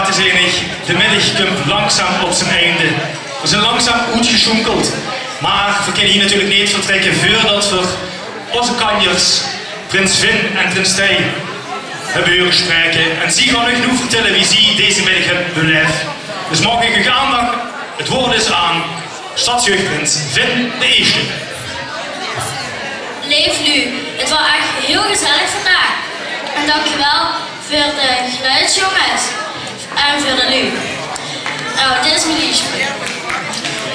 waterzinnig. De middag komt langzaam op zijn einde. We zijn langzaam uitgeschonkeld. Maar we kunnen hier natuurlijk niet vertrekken voordat we onze kanjers, Prins Vin en Prins Tij, hebben horen spreken. En zie gaan u genoeg vertellen wie ze deze middag hebben beleefd. Dus mag ik u aandacht, het woord is aan stadsjeugdprins Vin de Eerste. Leef Lu, het was echt heel gezellig vandaag. En dankjewel voor de geluidsjongens en voor de Lu. Nou, dit is mijn liefje.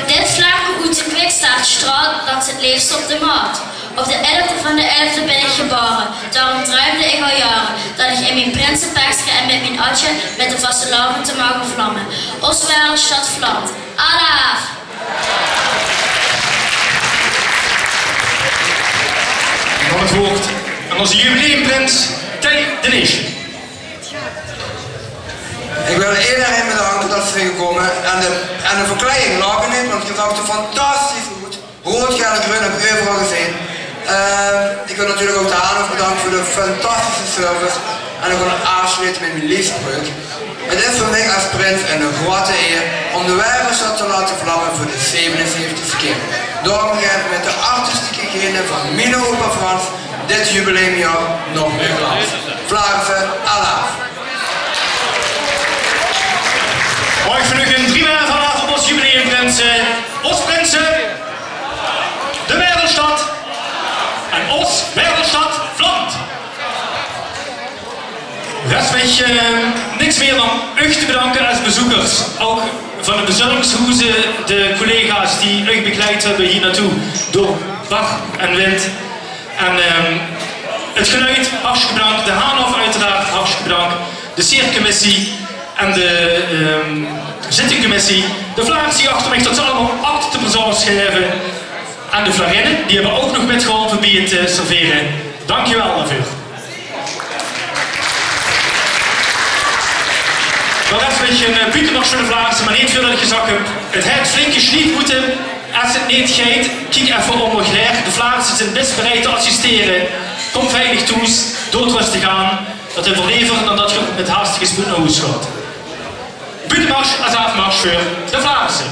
Dit vlakke uit de Kwikstaartstraat langs het leefst op de maat. Op de 11e van de 11e ben ik geboren. Daarom druimde ik al jaren dat ik in mijn prinsenpakje en met mijn atje met de vaste larven te mogen vlammen. Osweiler stad vlamt. Alaaf! Dan het woord aan onze jubileumprins Tij de Eerste. Ik wil iedereen bedanken dat ze zijn gekomen en de verkleiding lag er niet, want je zag er fantastisch goed. Rood, geel en groen heb ik overal gezien. Ik wil natuurlijk ook de Hanhof bedanken voor de fantastische service en ik wil afsluiten met mijn liefspreuk. Het is voor mij als prins een grote eer om de Wijverstad te laten vlammen voor de 77e keer. Daarom geef ik met de artistieke genen van Mino Opa Frans dit jubileumjaar nog meer glans. Vlaamse alaaf. Mag ik van u een primair van op ons jubileumprinsen, ons prinsen, de Wereldstad en ons Wereldstad vlamt. Rest weet je niks meer dan u te bedanken als bezoekers. Ook van de bezorgingshoezen, de collega's die u begeleid hebben hier naartoe door dag en wind. En het geluid, hartstikke bedankt. De Hanhof uiteraard, hartstikke bedankt. De Circummissie en de zittingcommissie. De Vlaams die achter mij, dat ze allemaal achter te persoon schrijven. En de Flarinnen, die hebben ook nog met geholpen bij het serveren. Dankjewel daarvoor. Dat is een beetje een Pietermars voor de Vlaamse, maar niet veel dat ik gezegd heb. Het heeft flinke sliep moeten. Als het niet gaat, kijk even om elkaar. De Vlaamse zijn best bereid te assisteren. Kom veilig toe, doodrustig aan. Dat is liever dan dat je met haastige spoed naar huis gaat. Pietermars als afmars voor de Vlaamse.